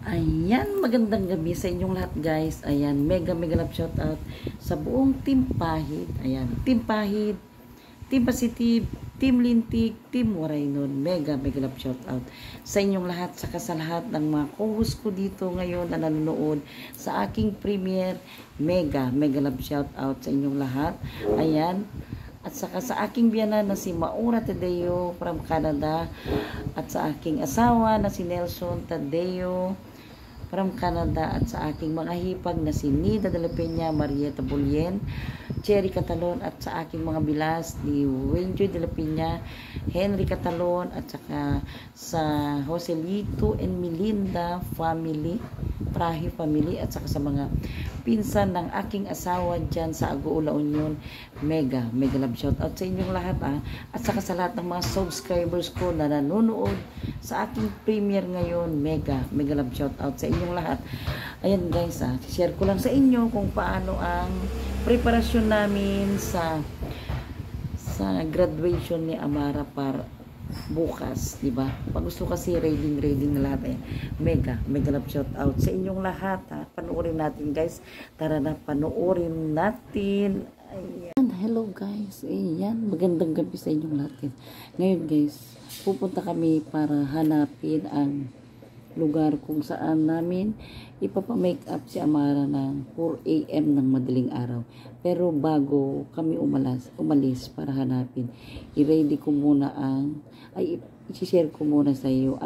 Ayan, magandang gabi sa inyong lahat guys. Ayan, mega love shout out sa buong Team Pahid. Ayan, Team Pahid, Team Positive, Team Lintik, Team Waraynon. Mega love shout out sa inyong lahat, saka sa lahat ng mga co-host ko dito ngayon na nanonood sa aking premiere. Mega love shout out sa inyong lahat. Ayan, at saka sa aking biyanan na si Maura Tadeo from Canada, at sa aking asawa na si Nelson Tadeo from Canada, at sa aking mga hipag na si Nida de la Peña, Marieta Bulyen, Cherry Catalon, at sa aking mga bilas ni Wenjoy de la Peña, Henry Catalon, at saka sa Joselito and Melinda family, Prahi family, at saka sa mga pinsan ng aking asawa dyan sa Agoola Union. Mega love shout out sa inyong lahat at saka sa lahat ng mga subscribers ko na nanonood sa aking premiere ngayon. Mega love shout out sa inyong lahat. Ayan guys, share ko lang sa inyo kung paano ang preparasyon namin sa graduation ni Amara para bukas, di ba? Pag gusto kasi reading na lahat. Mega love shout out sa inyong lahat. Panoorin natin guys. Tara na, panoorin natin. Ayan, hello guys. Ayan, magandang gabi sa inyong lahat. Ngayon guys, pupunta kami para hanapin ang lugar kung saan namin ipapamake up si Amara ng 4 AM ng madaling araw. Pero bago kami umalis para hanapin, i-ready ko muna i-share ko muna sa iyo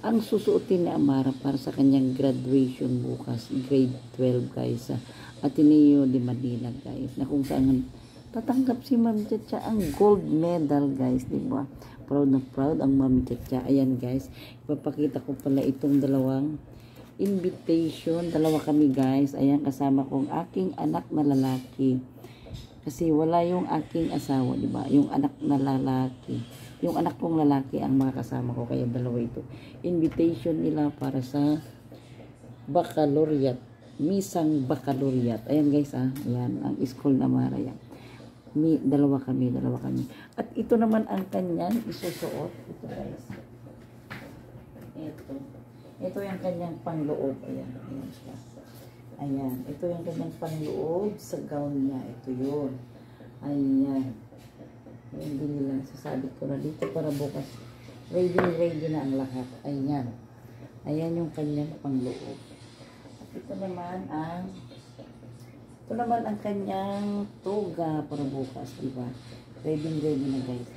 ang susuotin ni Amara para sa kanyang graduation bukas, grade 12 guys, sa Ateneo de Manila guys, na kung saan tatanggap si Ma'am Chacha ang gold medal guys, di ba? Proud na proud ang Ma'am Chacha. Ayan guys, ipapakita ko pala itong dalawang invitation. Dalawa kami guys. Ayan, kasama kong aking anak na lalaki. Kasi wala yung aking asawa, di ba? Yung anak na lalaki. Yung anak kong lalaki ang mga kasama ko. Kaya dalawa ito. Invitation nila para sa baccalaureate. Misang baccalaureate. Ayan guys Ayan, ang school na Mara yan. Dalawa kami. At ito naman ang kanyang isusuot. Ito guys. Ito yung kanyang pangloob. Ayan siya. Ayan. Ito yung kanyang pangloob sa gown niya. Ito yun. Ayan. Hindi nila. Sasabit ko na dito para bukas. Ready na ang lahat. Ayan. Ayan yung kanyang pangloob. At ito naman ang kanyang toga para bukas, diba? Ready na guys.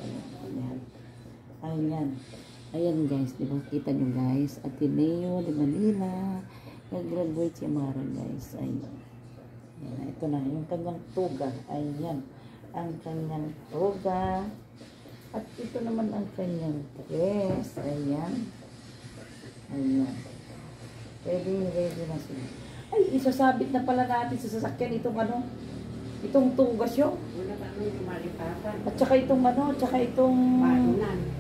Ayan guys, diba? Kita nyo guys, Ateneo de Manila, nag-graduate si Amara guys. Ayan, ito na yung kanyang toga. Ayan, ang kanyang toga. At ito naman ang kanyang dress. Ayan. Ready na sila. Ay, isasabit na pala natin sa sasakyan itong tugas yun. At saka itong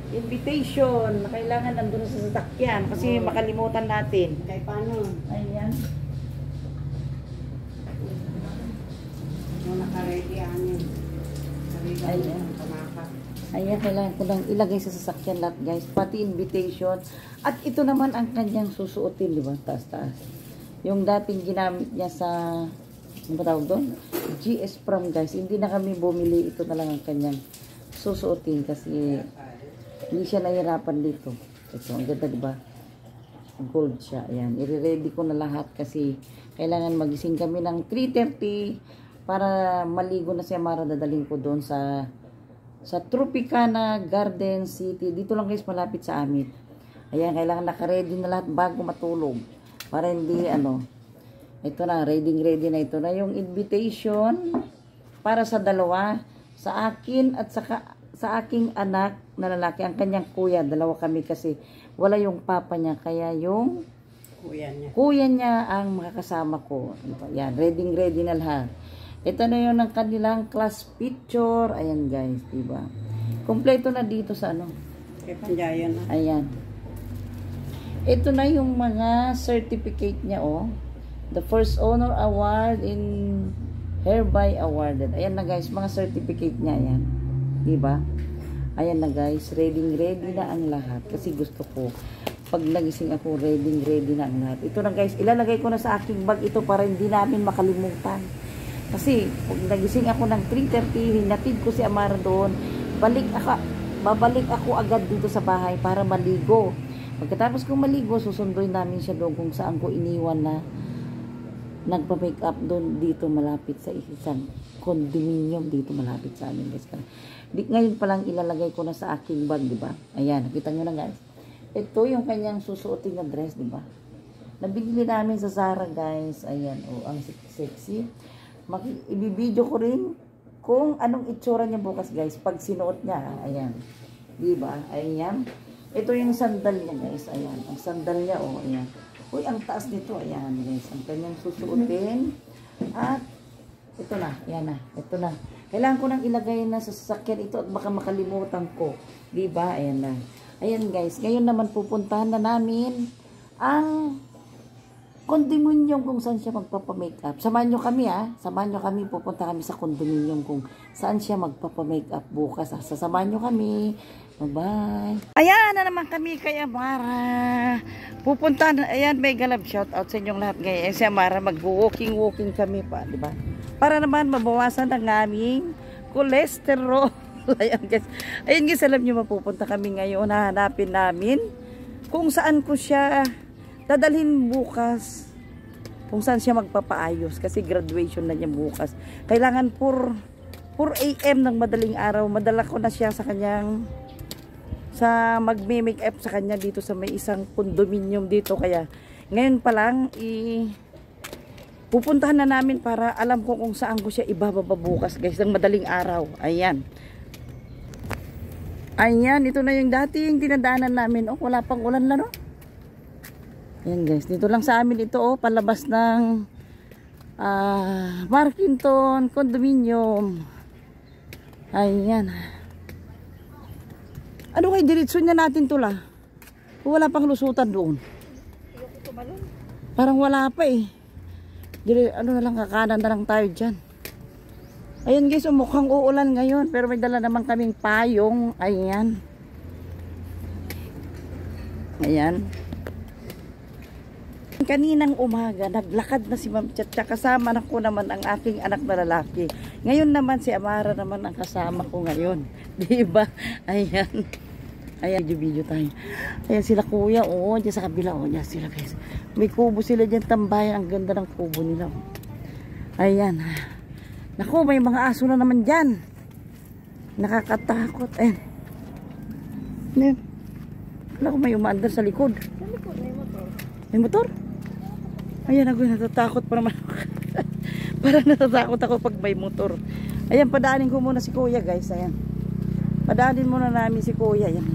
invitation na kailangan nandun sa sasakyan kasi makalimutan natin. Kaya paano? Ayan. Naka-ready anin. Ayan, kailangan ko lang ilagay sa sasakyan lahat guys. Pati invitation. At ito naman ang kanyang susuotin, di ba? Taas. Yung dating ginamit niya sa, ano ba tawag doon? GS Prom guys. Hindi na kami bumili. Ito na lang ang kanyang susuotin kasi hindi siya nahirapan dito. Ito, ang ganda diba? Gold siya. Ayan. I-ready ko na lahat kasi kailangan magising kami ng 3:30 para maligo na si Amara. Dadaling ko doon sa Tropicana Garden City. Dito lang guys, malapit sa amin. Ayan, kailangan naka-ready na lahat bago matulog. Para hindi ito na, ready na. Ito na yung invitation para sa dalawa, sa akin at sa aking anak na lalaki, ang kanyang kuya. Dalawa kami kasi wala yung papa niya, kaya yung kuya niya ang makakasama ko. Yan, ready na lahat. Ito na yung ng kanilang class picture. Ayan guys, diba? Kompleto na dito sa Ayan. Ito na yung mga certificate niya, The first honor award in hereby awarded. Ayan na guys, mga certificate niya, ayan. Diba? Ayan na guys, ready na ang lahat. Kasi gusto ko, pag nagising ako, ready na ang lahat. Ito na guys, ilalagay ko na sa aking bag ito para hindi namin makalimutan. Kasi pag nagising ako ng 3:30, hinatid ko si Amara doon, babalik ako agad dito sa bahay para maligo. Pagkatapos kong maligo, susunduin namin siya doon kung saan ko iniwan na nagpa-make up doon dito malapit sa isang condominium dito malapit sa amin guys. Ngayon pa lang ilalagay ko na sa aking bag, di ba? Ayan, nakita nyo na guys. Ito yung kanyang susuotin na dress, di ba? Nabili namin sa Zara guys. Ayan, oh, ang sexy. Ibibideo ko rin kung anong itsura niya bukas guys pag sinuot niya. Ayan, di ba? Ayan. Ito yung sandal niya guys. Ayan, ang sandal niya, oh, ayan. Uy, ang taas nito. Ayan guys, ang kanyang susuotin. At ito na, ayan na, ito na. Kailangan ko nang ilagay na sa sasakyan ito at baka makalimutan ko. Di ba? Ayan na. Ayan guys, ngayon naman pupuntahan na namin ang condominium kung saan siya magpapa-makeup. Samahan nyo kami samahan nyo kami, pupunta kami sa condominium kung saan siya magpapa-makeup bukas Sasamahan nyo kami. Bye-bye. Ayan na naman kami kay Amara. Pupunta na, ayan, mega love shout out sa inyong lahat guys. Si Amara, mag-walking kami pa, di ba? Para naman mabawasan ang aming cholesterol. Ayan guys, alam nyo, mapupunta kami ngayon, hahanapin namin kung saan ko siya dadalhin bukas, kung saan siya magpapaayos kasi graduation na niya bukas. Kailangan 4 AM ng madaling araw, madala ko na siya sa kanyang magme-make up sa kanya dito sa may isang condominium dito. Kaya ngayon pa lang pupuntahan na namin para alam ko kung saan ko siya ibababa bukas guys ng madaling araw. Ayan. Ayan, ito na yung dating tinadaanan namin. Oh, wala pang ulan na, no? Ayan guys, dito lang sa amin ito, oh, palabas ng Markinton Condominium. Ayan. Ano kayo, diretso na natin to la? Wala pang lusutan doon. Parang wala pa eh. Ano na lang, kakanan na lang tayo dyan. Ayan guys, mukhang uulan ngayon. Pero may dala naman kaming payong. Ayan. Ayan. Kaninang umaga, naglakad na si Ma'am Chacha. Kasama na ko naman ang aking anak na lalaki. Ngayon naman si Amara naman ang kasama ko ngayon. Diba? Ayan. Ayan, video tayo. Ayan sila kuya. Oo, dyan sa kabila. Oo, dyan sila guys. May kubo sila dyan tambayan. Ang ganda ng kubo nila. Ayan. Naku, may mga aso na naman dyan. Nakakatakot. Ayan. Ayan. Wala ko, may umaandar sa likod. Sa likod, may motor. May motor? Ayan ako, natatakot pa naman. Parang natatakot ako pag may motor. Ayan, padaanin ko muna si kuya guys. Ayan. Padaanin muna namin si kuya. Ayan.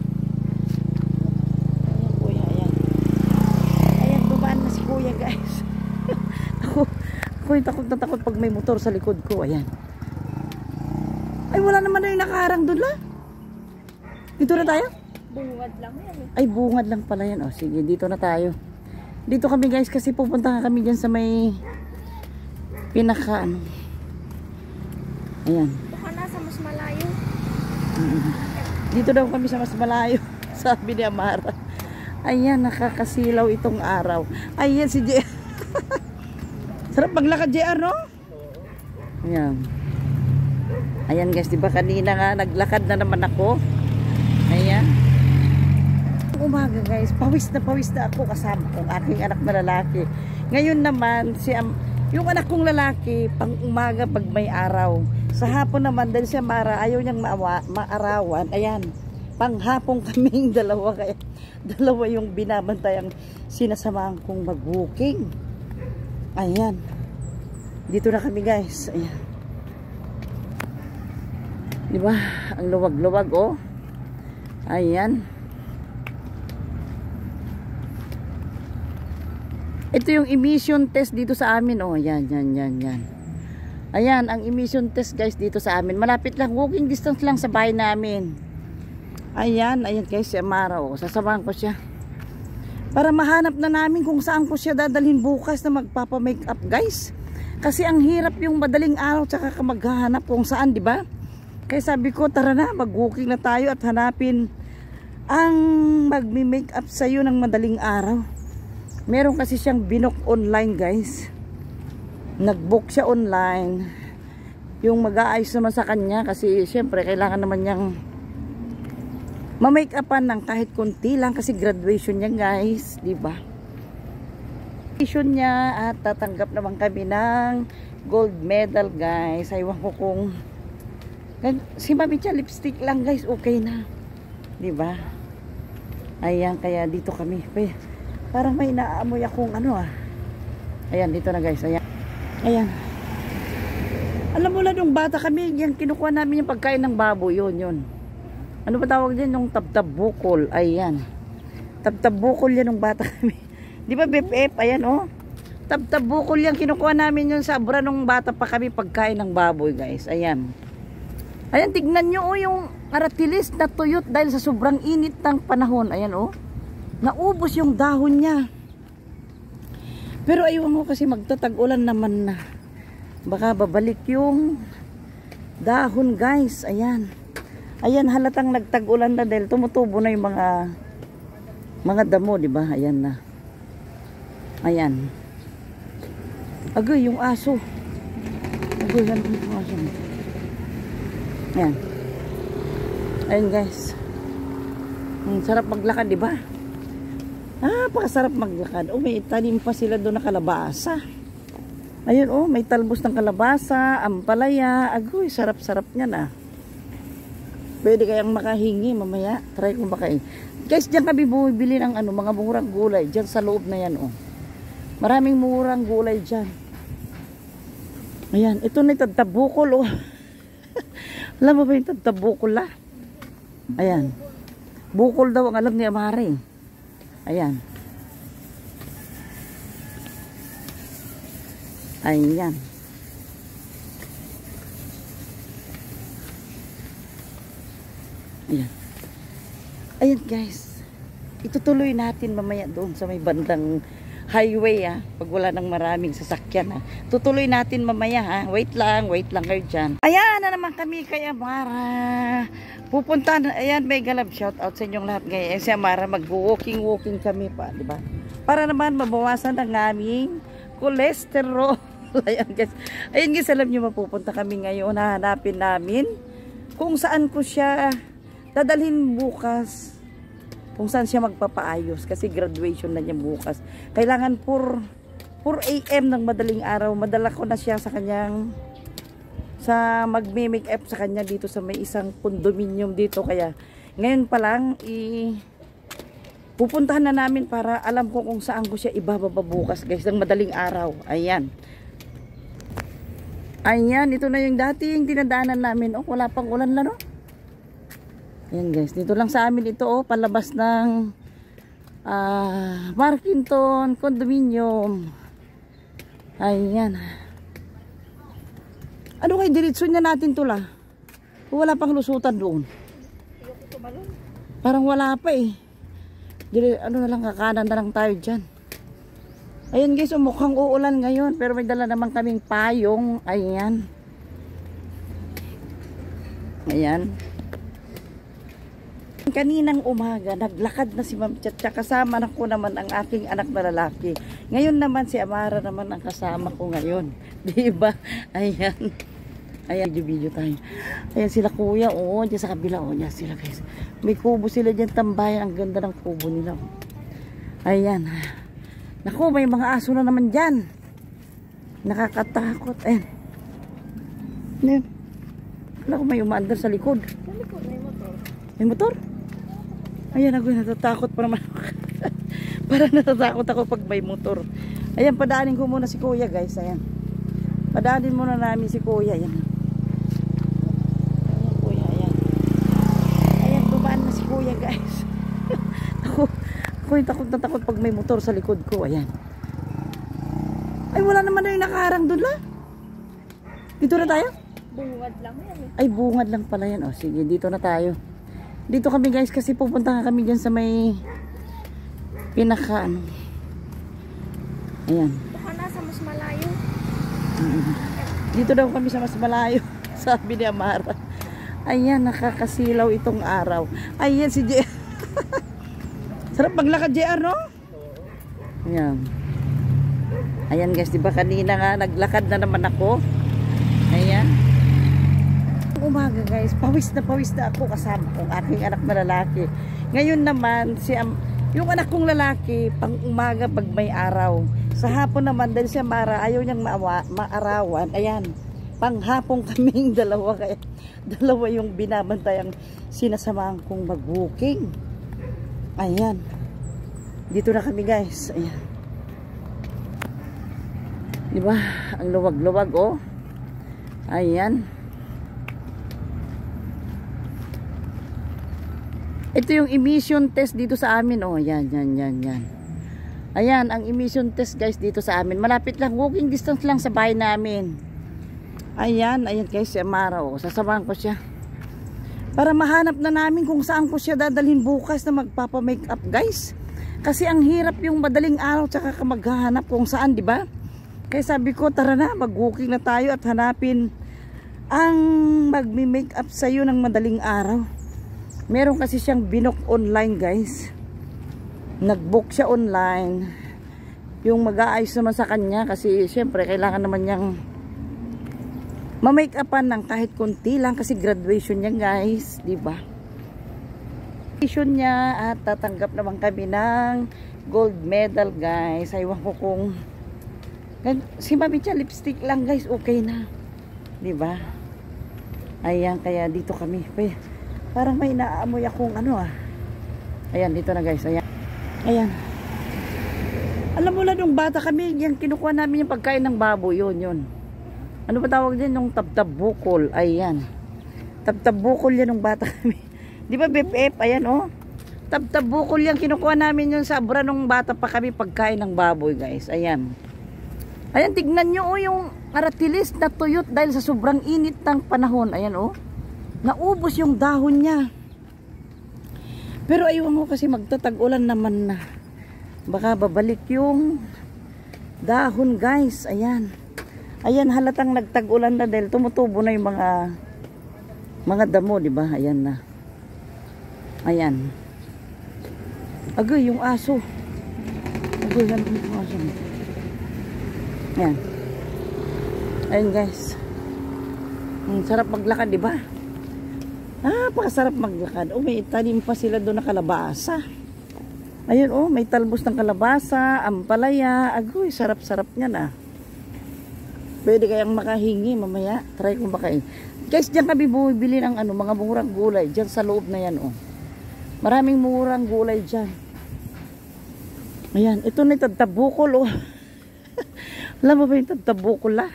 Ayan kuya, ayan. Ayan, dumaan na si kuya guys. Ako yung takot na takot pag may motor sa likod ko. Ayan. Ay, wala naman na yung nakaharang doon la. Dito na tayo? Bungad lang yan eh. Ay, bungad lang pala yan. O, sige, dito na tayo. Dito kami guys kasi pupunta kami dyan sa may pinaka ano. Ayan. Baka nasa mas malayo. Dito daw kami sa mas malayo. Sabi ni Amara. Ayan, nakakasilaw itong araw. Ayan si JR. Sarap maglakad JR, no? Ayan. Ayan guys, diba kanina nga naglakad na naman ako. Ayan. Umaga guys, pawis na ako kasama kong aking anak na lalaki. Ngayon naman, yung anak kong lalaki, pang umaga pag may araw. Sa hapon naman, dahil siya ayaw niyang maarawan. Ayan, pang hapon kaming dalawa. Kaya dalawa yung binabantay ang sinasamahan kong mag-booking. Ayan. Dito na kami guys. Ayan. Diba? Ang luwag-luwag oh. Ayan. Ito yung emission test dito sa amin. Oh, yan. Ayan, ang emission test guys dito sa amin. Malapit lang, walking distance lang sa bahay namin. Ayan guys, si Amara. Oh, sasamahan ko siya. Para mahanap na namin kung saan ko siya dadalhin bukas na magpapa-makeup guys. Kasi ang hirap yung madaling araw tsaka ka maghahanap kung saan, di ba? Kaya sabi ko, tara na, mag-walking na tayo at hanapin ang magmi-make up sa'yo ng madaling araw. Meron kasi siyang binook online, guys. Nag-book siya online. Yung mag-aayos naman sa kanya kasi syempre kailangan naman niyang ma-make upan ng kahit konti lang kasi graduation niya, guys, di ba? Graduation niya at tatanggap naman kami ng gold medal, guys. Aywan ko kung si Mami Cha lipstick lang, guys, okay na. Di ba? Ayan, kaya dito kami. Parang may naamoy akong ano ah. Ayan, dito na, guys. Ayan. Ayan. Alam mo lang, nung bata kami, yan, kinukuha namin yung pagkain ng baboy. Yun. Ano ba tawag din? Yung tabtab-bukol. Ayan. Tabtab-bukol yan nung bata kami. Di ba, BFF? Ayan, oh. Tabtab-bukol yan. Kinukuha namin yun sa abra nung bata pa kami pagkain ng baboy, guys. Ayan. Ayan, tignan nyo, oh, yung aratilis na tuyot dahil sa sobrang init ng panahon. Ayan, oh. Naubos yung dahon niya. Pero aywan mo kasi magtatag-ulan naman na. Baka babalik yung dahon, guys. Ayan. Ayan, halatang nagtag-ulan na dahil tumutubo na yung mga damo, di ba? Ayan na. Ayan. Agay, yung aso. Agay, yan yung aso. Ayan. Ayan, guys. Sarap maglakad, di ba? Pakasarap maglakad. Oh, may tanim pa sila doon na kalabasa. Ayun, oh, may talbos ng kalabasa, ampalaya. Agoy, sarap-sarap niyan ah. Pwede kayang makahingi mamaya. Try kong makain. Guys, diyan kami bumibili ng ano, mga murang gulay. Diyan sa loob na yan, oh. Maraming murang gulay diyan. Ayan, ito na yung tagtabukol, oh. Alam mo ba yung tagtabukol, ah? Ayan. Bukol daw ang alam ni Amari. Ayan. Ayan. Ayan. Ayan, guys. Itutuloy natin mamaya doon sa may bandang highway pag wala nang maraming sasakyan tutuloy natin mamaya wait lang kayo dyan. Ayan na naman kami kay Amara, pupunta na. Ayan, mega love shout out sa inyong lahat ngayon. Si Amara mag-walking kami pa, di ba? Para naman mabawasan ang aming cholesterol. Ayan guys, alam nyo, mapupunta kami ngayon, hahanapin namin kung saan ko siya dadalhin bukas, kung saan siya magpapaayos kasi graduation na niya bukas. Kailangan 4 AM ng madaling araw madala ko na siya sa kanyang magme-make up sa kanya dito sa may isang condominium dito. Kaya ngayon pa lang pupuntahan na namin para alam ko kung saan ko siya ibababa bukas, guys, ng madaling araw. Ayan, ito na yung dating dinadaanan namin. Oh, wala pang ulan na, no? Ayan, guys, dito lang sa amin ito, oh, palabas ng Markinton condominium. Ayan. Ano kayo, diretso na natin to la? Wala pang lusutan doon. Parang wala pa eh. Ano na lang, kakanan na lang tayo dyan. Ayan, guys, mukhang uulan ngayon pero may dala naman kaming payong. Ayan. Ayan. Kaninang umaga, naglakad na si Ma'am Chacha. Kasama na ko naman ang aking anak na lalaki. Ngayon naman si Amara naman ang kasama ko ngayon. Diba? Ayan. Ayan, video tayo. Ayan sila kuya. Oo, dyan sa kabila. Oo, dyan sila, guys. May kubo sila dyan, tambayan. Ang ganda ng kubo nila. Ayan. Naku, may mga aso na naman dyan. Nakakatakot. Ayan. Ayan. Naku, may umaandar sa likod. Sa likod, may motor. May motor? Ayan, ako natatakot pa naman. Parang natatakot ako pag may motor. Ayan, padaanin ko muna si kuya, guys. Ayan. Padaanin muna namin si kuya. Ayan. Ayan, kuya. Ayan. Ayan, dumaan na si kuya, guys. Ako yung takot pag may motor sa likod ko. Ayan. Ay, wala naman na yung nakaharang doon la. Dito na tayo? Bungad lang yan eh. Ay, bungad lang pala yan. O, sige, dito na tayo. Dito kami, guys, kasi pupunta kami dyan sa may pinaka ano. Ayan. Baka nasa mas malayo. Dito daw kami sa mas malayo. Sabi ni Amara. Ayan, nakakasilaw itong araw. Ayan si Sarap maglakad, JR, no? Ayan. Ayan guys, diba kanina nga naglakad na naman ako. Ayan. Umaga guys, pawis na ako kasama kong aking anak na lalaki. Ngayon naman, yung anak kong lalaki, pang umaga pag may araw. Sa hapon naman, dahil siya ayaw niyang maarawan. Ayan, pang hapon kaming dalawa. Kaya dalawa yung binabantayang sinasamahan kong mag-booking. Ayan. Dito na kami guys. Ayan. Diba? Ang luwag-luwag oh. Ayan. Ito yung emission test dito sa amin. Oh, yan. Ayan, ang emission test guys dito sa amin. Malapit lang, walking distance lang sa bahay namin. Ayan guys, si Amara. Oh, sasamahan ko siya. Para mahanap na namin kung saan ko siya dadalhin bukas na magpapa-makeup guys. Kasi ang hirap yung madaling araw tsaka ka maghahanap kung saan, di ba? Kaya sabi ko, tara na, mag-walking na tayo at hanapin ang magmi-makeup sa'yo ng madaling araw. Meron kasi siyang binook online guys. Nag-book siya online. Yung mag-aayos naman sa kanya kasi syempre kailangan naman niyang ma-makeupan ng kahit konti lang kasi graduation niya guys, di ba? Graduation niya at tatanggap naman kami ng gold medal guys. Aywan ko kung si Mami Cha lipstick lang guys, okay na. Di ba? Ayan, kaya dito kami. Parang may naamoy akong ano ah. Ayan, dito na guys. Ayan. Alam mo lang nung bata kami, yung kinukuha namin yung pagkain ng baboy, yun. Ano ba tawag din? Yung tabtab-bukol. Ayan. Tabtab-bukol yan nung bata kami. Di ba BFF? Ayan oh. Tabtab-bukol yan. Kinukuha namin yun sa abra nung bata pa kami pagkain ng baboy guys. Ayan. Ayan, tignan nyo oh yung aratilis na tuyot dahil sa sobrang init ng panahon. Ayan oh. Naubos yung dahon niya. Pero aywan mo kasi magtatag-ulan naman na. Baka babalik yung dahon guys. Ayan. Ayan, halatang nagtag-ulan na dahil tumutubo na yung mga damo, di ba? Ayan na. Ayan. Agay, yung aso. Agay, yan yung aso. Ayan. Ayan guys. Sarap maglakad, di ba? Pakasarap maglakad. Oh, may tanim pa sila doon na kalabasa. Ayun, oh, may talbos ng kalabasa, ampalaya. Agoy, sarap-sarap niyan ah. Pwede kayang makahingi mamaya. Try kong makain. Guys, diyan kami bumibili ng mga murang gulay. Diyan sa loob na yan, oh. Maraming murang gulay diyan. Ayan, ito na yung tagtabukol, oh. Alam mo ba yung tagtabukol ah?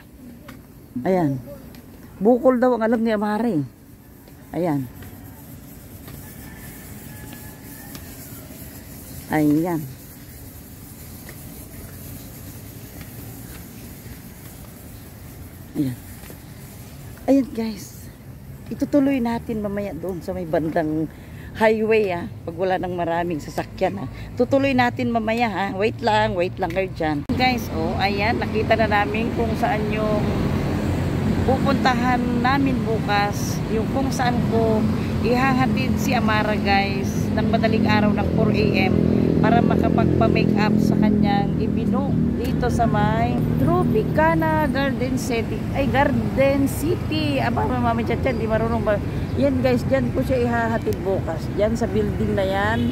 Ayan. Bukol daw ang alam ni Amare. Ayan. Ayan. Ayan. Ayan guys. Itutuloy natin mamaya doon sa may bandang highway pag wala nang maraming sasakyan Tutuloy natin mamaya Wait lang kayo dyan. Guys, oh, ayan. Nakita na namin kung saan yung pupuntahan namin bukas, yung kung saan ko ihahatid si Amara guys ng madaling araw ng 4 AM para makapagpa-makeup sa kanyang ibino dito sa may Tropicana Garden City. Aba, Mami Cha, di marunong ba? Yan guys, dyan ko siya ihahatid bukas. Dyan sa building na yan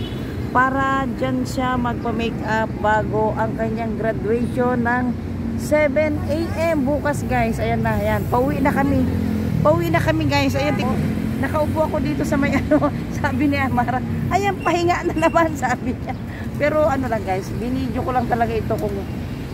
para dyan siya magpa-makeup bago ang kanyang graduation ng 7 AM bukas guys. Ayan na, ayan. Pauwi na kami guys. Ayan, nakaupo ako dito sa may sabi ni Amara. Ayan, pahinga na naman sabi niya. Pero ano lang guys, binidyo ko lang talaga ito kung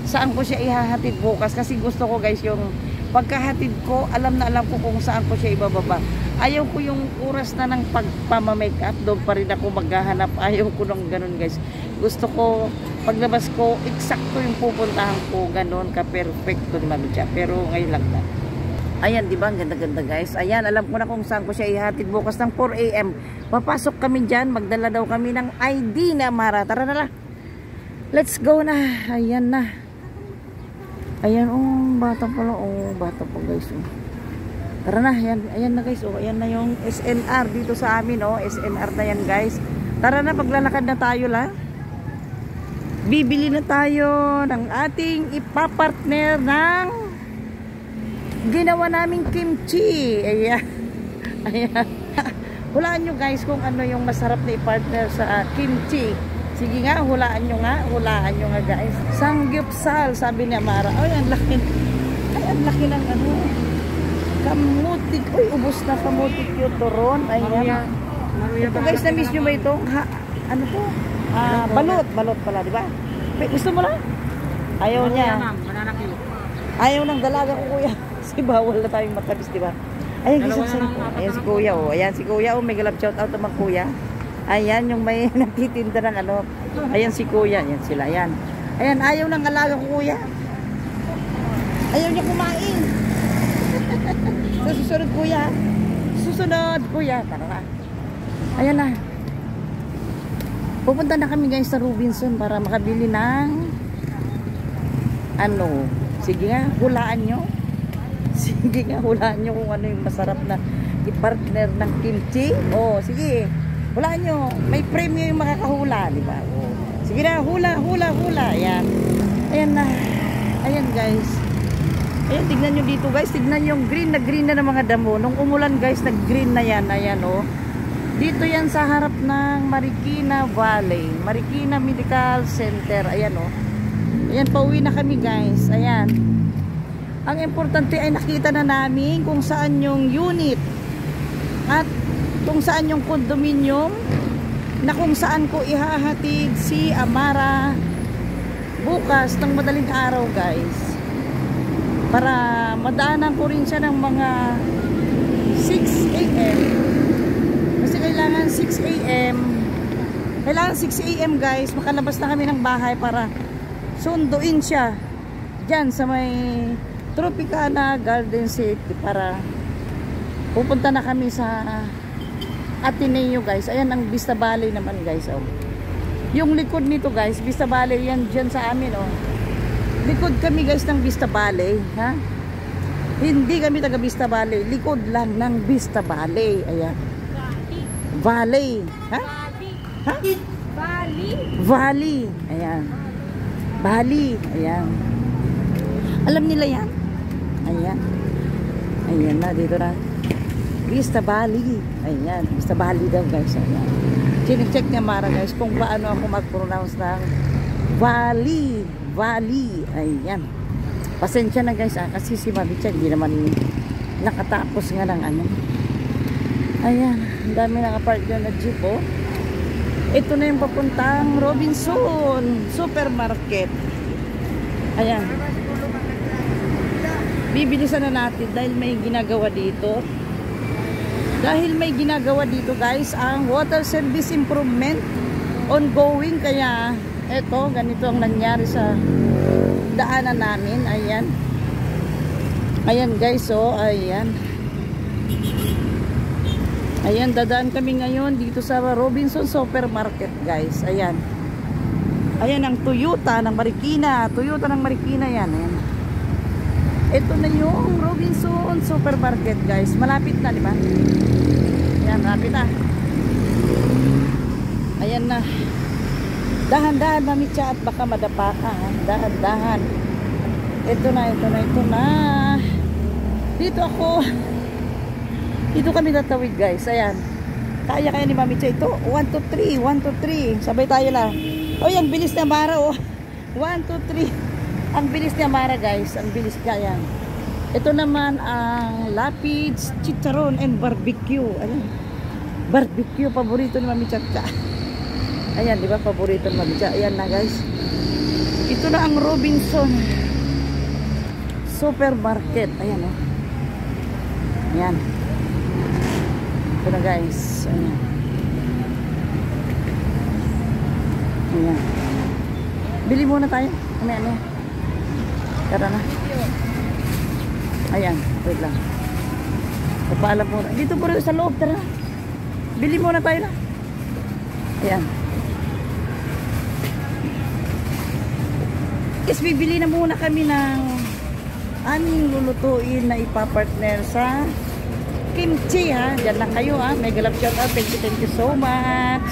saan ko siya ihahatid bukas. Kasi gusto ko guys yung pagkahatid ko, alam ko kung saan ko siya ibababa. Ayaw ko yung oras na ng pagpama-makeup, doon pa rin ako maghahanap. Ayaw ko nung ganun guys. Gusto ko, paglabas ko, eksakto yung pupuntahan ko, ganun ka-perfecto ni Mami Cha. Pero ngayon lang na. Ayan, di ba? Ang ganda-ganda guys. Ayan, alam ko na kung saan ko siya ihatid bukas ng 4 AM. Papasok kami dyan, magdala daw kami ng ID na Amara. Tara na lang. Let's go na. Ayan na. Ayan, oh, bata pala. Oh, bata pa guys. Oh. Tara na, ayan na guys. Oh, ayan na yung SNR dito sa amin. Oh, SNR na yan guys. Tara na, paglalakad na tayo la. Bibili na tayo ng ating ipapartner ng ginawa naming kimchi. Ayan. Ayan. Hulaan nyo guys kung ano yung masarap na i-partner sa kimchi. Sige nga, hulaan nyo nga guys. Samgyeopsal, sabi ni Amara. Ay, ang laki. Ay, ang laki ng ano. Kamutik. Uy, ubos na kamutik yung turon. Ayan. Ito guys, na-miss nyo ba ito? Ha, ano to? Balot pala, di ba? Gusto mo na? Ayaw niya. Ayaw ng dalaga ko, kuya. Si bawal na tayong matabis, di ba? Ayan, ayan si kuya, oh. Ayan si kuya, oh. May galap shout out naman kuya. Ayan, yung may nagtitinda ng ano. Ayan si kuya, ayan sila, ayan. Ayan, ayaw ng alaga ko, kuya. Ayaw niya kumain. So, susunod, kuya. Susunod, kuya. Tara na. Ayan na. Pupunta na kami guys sa Robinson para makabili ng ano. Sige nga, hulaan nyo. Sige nga, hulaan nyo kung ano yung masarap na i-partner ng kimchi. Oh, sige. Hulaan nyo. May premyo yung makakahula, di ba? Oh. Sige na, hula. Ayan. Ayan na. Ayan guys. Ayan, tignan nyo dito guys. Tignan yung green na ng mga damo. Nung umulan guys, nag-green na yan. Ayan, oh. Dito yan sa harap ng Marikina Valley. Marikina Medical Center. Ayan, oh. Ayan, pauwi na kami guys. Ayan. Ang importante ay nakita na namin kung saan yung unit at kung saan yung condominium na kung saan ko ihahatid si Amara bukas ng madaling araw guys, para madaanan ko rin siya ng mga 6 AM kasi kailangan 6 AM kailangan 6 AM guys, makalabas na kami ng bahay para sunduin siya dyan sa may Tropicana Garden City para pupunta na kami sa Ateneo guys. Ayan ang Vista Valley naman guys, oh. Yung likod nito guys, Vista Valley yan dyan sa amin, oh. Likod kami guys ng Vista Valley, ha? Hindi kami taga Vista Valley, likod lang ng Vista Valley. Ayan. Valley, ha? Ha? Valley. Ayan. Valley. Ayan. Alam nila yan? Ayan. Ayan na, dito na. Vista Valley. Ayan. Vista Valley daw guys. Ayan. Chinecheck niya Mara guys kung paano ako mag-pronounce ng Valley. Valley. Ayan. Pasensya na guys kasi si Mami Chan hindi naman nakatapos nga ng ano. Ayan. Ang dami nakapark yun na jeep, oh. Ito na yung papuntang Robinson Supermarket. Ayan. Bibilisan na natin dahil may ginagawa dito. Dahil may ginagawa dito guys ang water service improvement ongoing, kaya eto ganito ang nangyari sa daanan namin. Ayan. Ayan guys, oh, ayan. Ayan, dadaan kami ngayon dito sa Robinson Supermarket guys. Ayan. Ayan ang Toyota ng Marikina. Toyota ng Marikina yan. Ayan. Ito na yung Robinson Supermarket guys. Malapit na, di ba? Ayan, malapit na. Ayan na. Dahan-dahan Mami Cha at baka madapa ka. Dahan-dahan. Ito na. Dito kami tatawid guys. Ayan. Kaya ni Mami Cha ito. 1, 2, 3. Sabay tayo lang. Oh, ang bilis na Mara, oh. 1, 2, 3. Ang bilis niya Mara guys, ang bilis kaya. Ito naman ang Lapids Chicharon and Barbecue. Ayan. Barbecue, paborito ni Mami Chacha. Ayan, di ba? Paborito ni Mami Chacha. Ayan na guys. Ito na ang Robinson Supermarket. Ayan, oh. Ayan. Ito na guys. Ayan. Ayan. Bili muna tayo. Ano. Tara na. Ayan, wait lang. Papaalam muna. Dito po rin sa loob, tara na. Bili muna tayo na. Ayan. Yes, bibili na muna kami ng aming lulutuin na ipapartner sa kimchi, ha. Diyan lang kayo, ha. Mega love shout out. Thank you so much.